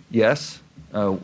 Yes,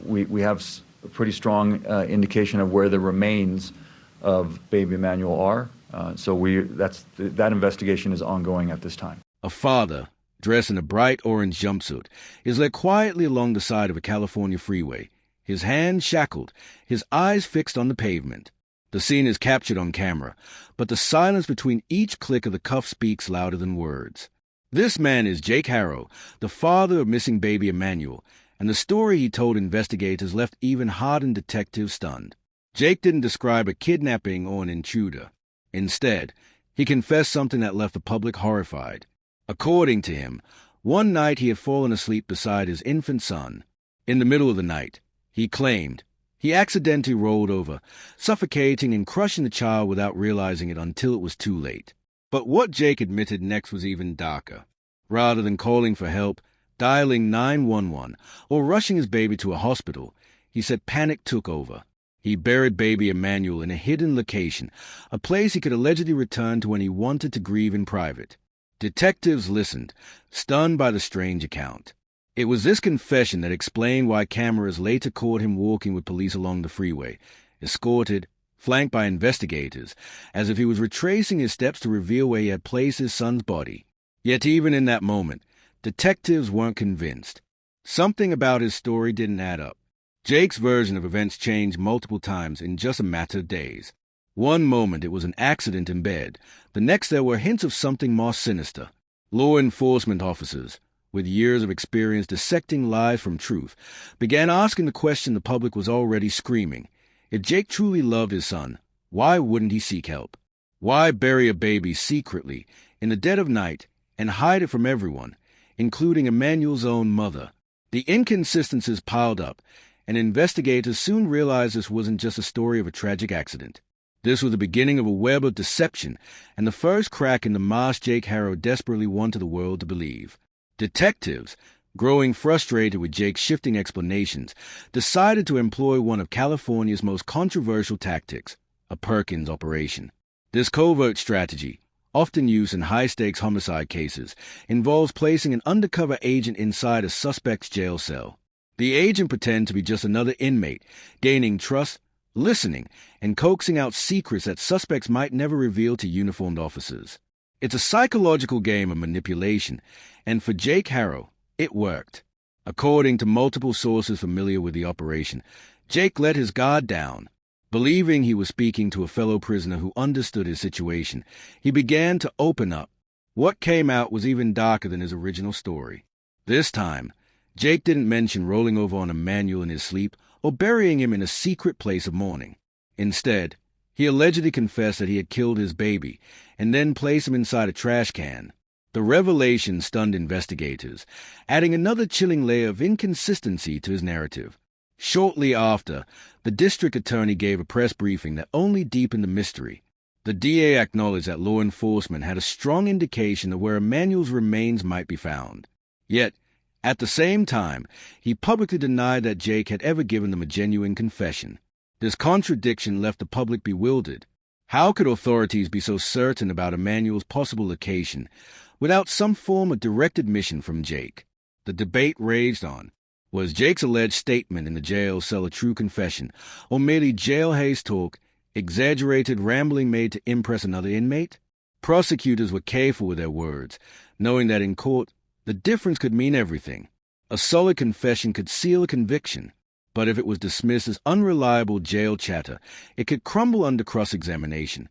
we have a pretty strong indication of where the remains of Baby Emmanuel are. That investigation is ongoing at this time. A father, dressed in a bright orange jumpsuit, is led quietly along the side of a California freeway, his hands shackled, his eyes fixed on the pavement. The scene is captured on camera, but the silence between each click of the cuff speaks louder than words. This man is Jake Haro, the father of missing baby Emmanuel, and the story he told investigators left even hardened detectives stunned. Jake didn't describe a kidnapping or an intruder. Instead, he confessed something that left the public horrified. According to him, one night he had fallen asleep beside his infant son. In the middle of the night, he claimed, he accidentally rolled over, suffocating and crushing the child without realizing it until it was too late. But what Jake admitted next was even darker. Rather than calling for help, dialing 911, or rushing his baby to a hospital, he said panic took over. He buried baby Emmanuel in a hidden location, a place he could allegedly return to when he wanted to grieve in private. Detectives listened, stunned by the strange account. It was this confession that explained why cameras later caught him walking with police along the freeway, escorted, flanked by investigators, as if he was retracing his steps to reveal where he had placed his son's body. Yet even in that moment, detectives weren't convinced. Something about his story didn't add up. Jake's version of events changed multiple times in just a matter of days. One moment it was an accident in bed. The next there were hints of something more sinister. Law enforcement officers, with years of experience dissecting lies from truth, began asking the question the public was already screaming. If Jake truly loved his son, why wouldn't he seek help? Why bury a baby secretly, in the dead of night, and hide it from everyone, including Emmanuel's own mother? The inconsistencies piled up, and investigators soon realized this wasn't just a story of a tragic accident. This was the beginning of a web of deception, and the first crack in the mask Jake Haro desperately wanted the world to believe. Detectives, growing frustrated with Jake's shifting explanations, decided to employ one of California's most controversial tactics, a Perkins Operation. This covert strategy, often used in high-stakes homicide cases, involves placing an undercover agent inside a suspect's jail cell. The agent pretends to be just another inmate, gaining trust, listening, and coaxing out secrets that suspects might never reveal to uniformed officers. It's a psychological game of manipulation, and for Jake Haro, it worked. According to multiple sources familiar with the operation, Jake let his guard down. Believing he was speaking to a fellow prisoner who understood his situation, he began to open up. What came out was even darker than his original story. This time, Jake didn't mention rolling over on Emmanuel in his sleep or burying him in a secret place of mourning. Instead, he allegedly confessed that he had killed his baby and then placed him inside a trash can. The revelation stunned investigators, adding another chilling layer of inconsistency to his narrative. Shortly after, the district attorney gave a press briefing that only deepened the mystery. The DA acknowledged that law enforcement had a strong indication of where Emmanuel's remains might be found. Yet, at the same time, he publicly denied that Jake had ever given them a genuine confession. This contradiction left the public bewildered. How could authorities be so certain about Emmanuel's possible location without some form of direct admission from Jake? The debate raged on. Was Jake's alleged statement in the jail cell a true confession, or merely jailhouse talk, exaggerated rambling made to impress another inmate? Prosecutors were careful with their words, knowing that in court, the difference could mean everything. A solid confession could seal a conviction, but if it was dismissed as unreliable jail chatter, it could crumble under cross-examination.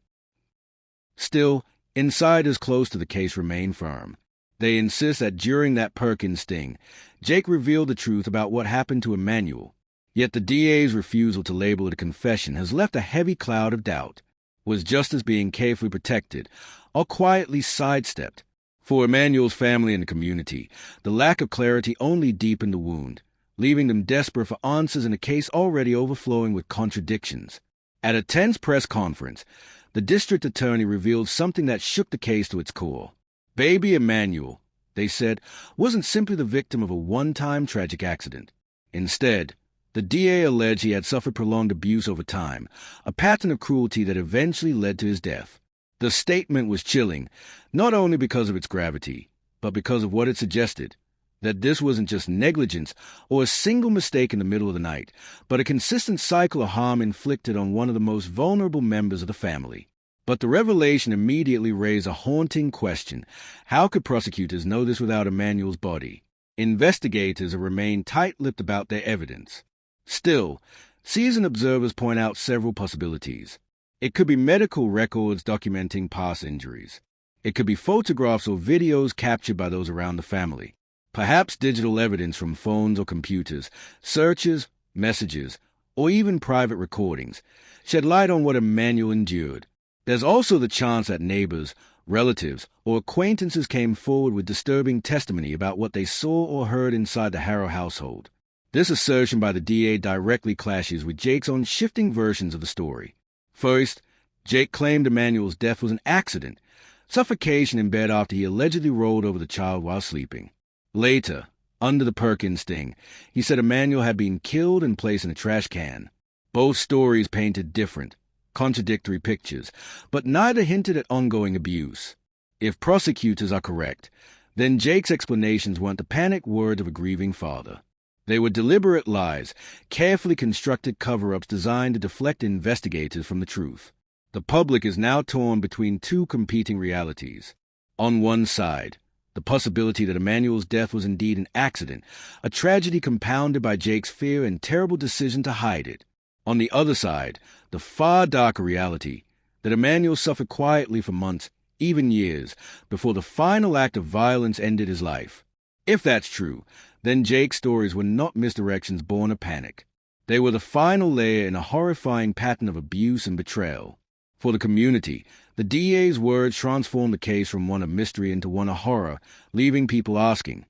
Still, insiders close to the case remain firm. They insist that during that Perkins sting, Jake revealed the truth about what happened to Emmanuel. Yet the DA's refusal to label it a confession has left a heavy cloud of doubt. Was justice being carefully protected, or quietly sidestepped? For Emmanuel's family and the community, the lack of clarity only deepened the wound, leaving them desperate for answers in a case already overflowing with contradictions. At a tense press conference, the district attorney revealed something that shook the case to its core. Baby Emmanuel, they said, wasn't simply the victim of a one-time tragic accident. Instead, the DA alleged he had suffered prolonged abuse over time, a pattern of cruelty that eventually led to his death. The statement was chilling, not only because of its gravity, but because of what it suggested. that this wasn't just negligence or a single mistake in the middle of the night, but a consistent cycle of harm inflicted on one of the most vulnerable members of the family. But the revelation immediately raised a haunting question. How could prosecutors know this without Emmanuel's body? Investigators have remained tight-lipped about their evidence. Still, seasoned observers point out several possibilities. It could be medical records documenting past injuries. It could be photographs or videos captured by those around the family. Perhaps digital evidence from phones or computers, searches, messages, or even private recordings shed light on what Emmanuel endured. There's also the chance that neighbors, relatives, or acquaintances came forward with disturbing testimony about what they saw or heard inside the Haro household. This assertion by the DA directly clashes with Jake's own shifting versions of the story. First, Jake claimed Emmanuel's death was an accident, suffocation in bed after he allegedly rolled over the child while sleeping. Later, under the Perkins sting, he said Emmanuel had been killed and placed in a trash can. Both stories painted different, contradictory pictures, but neither hinted at ongoing abuse. If prosecutors are correct, then Jake's explanations weren't the panicked words of a grieving father. They were deliberate lies, carefully constructed cover-ups designed to deflect investigators from the truth. The public is now torn between two competing realities. On one side, the possibility that Emmanuel's death was indeed an accident, a tragedy compounded by Jake's fear and terrible decision to hide it. On the other side, the far darker reality that Emmanuel suffered quietly for months, even years, before the final act of violence ended his life. If that's true, then Jake's stories were not misdirections born of panic. They were the final layer in a horrifying pattern of abuse and betrayal. For the community, the DA's words transformed the case from one of mystery into one of horror, leaving people asking,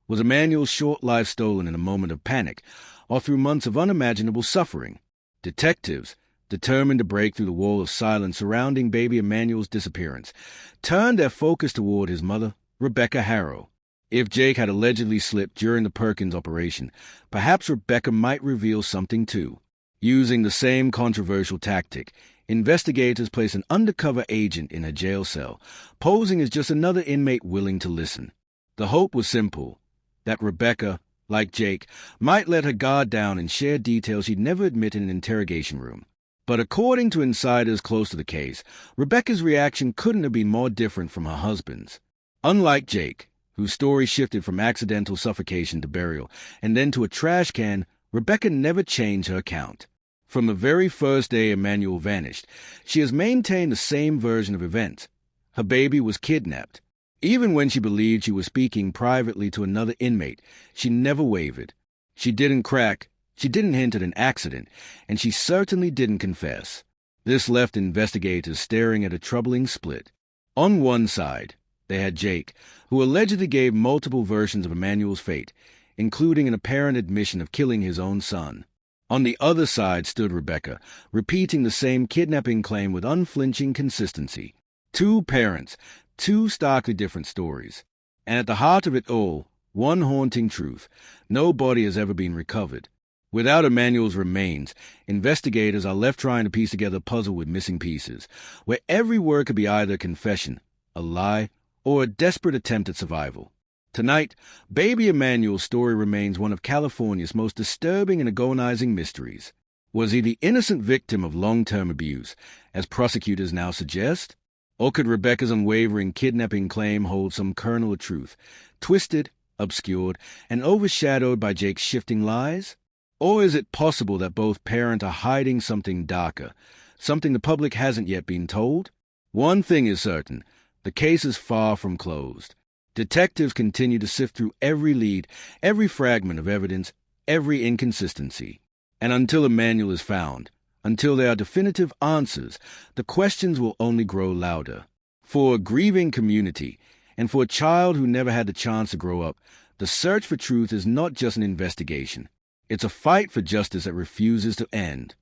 was Emmanuel's short life stolen in a moment of panic, or through months of unimaginable suffering? Detectives, determined to break through the wall of silence surrounding baby Emmanuel's disappearance, turned their focus toward his mother, Rebecca Haro. If Jake had allegedly slipped during the Perkins Operation, perhaps Rebecca might reveal something too. Using the same controversial tactic, investigators placed an undercover agent in a jail cell, posing as just another inmate willing to listen. The hope was simple, that Rebecca, like Jake, might let her guard down and share details she'd never admit in an interrogation room. But according to insiders close to the case, Rebecca's reaction couldn't have been more different from her husband's. Unlike Jake, whose story shifted from accidental suffocation to burial and then to a trash can, Rebecca never changed her account. From the very first day Emmanuel vanished, she has maintained the same version of events. Her baby was kidnapped. Even when she believed she was speaking privately to another inmate, she never wavered. She didn't crack, she didn't hint at an accident, and she certainly didn't confess. This left investigators staring at a troubling split. On one side, they had Jake, who allegedly gave multiple versions of Emmanuel's fate, including an apparent admission of killing his own son. On the other side stood Rebecca, repeating the same kidnapping claim with unflinching consistency. Two parents, two starkly different stories. And at the heart of it all, one haunting truth: no body has ever been recovered. Without Emmanuel's remains, investigators are left trying to piece together a puzzle with missing pieces, where every word could be either a confession, a lie, or a desperate attempt at survival. Tonight, Baby Emmanuel's story remains one of California's most disturbing and agonizing mysteries. Was he the innocent victim of long-term abuse, as prosecutors now suggest? Or could Rebecca's unwavering kidnapping claim hold some kernel of truth, twisted, obscured, and overshadowed by Jake's shifting lies? Or is it possible that both parents are hiding something darker, something the public hasn't yet been told? One thing is certain: the case is far from closed. Detectives continue to sift through every lead, every fragment of evidence, every inconsistency. And until Emmanuel is found, until there are definitive answers, the questions will only grow louder. For a grieving community, and for a child who never had the chance to grow up, the search for truth is not just an investigation. It's a fight for justice that refuses to end.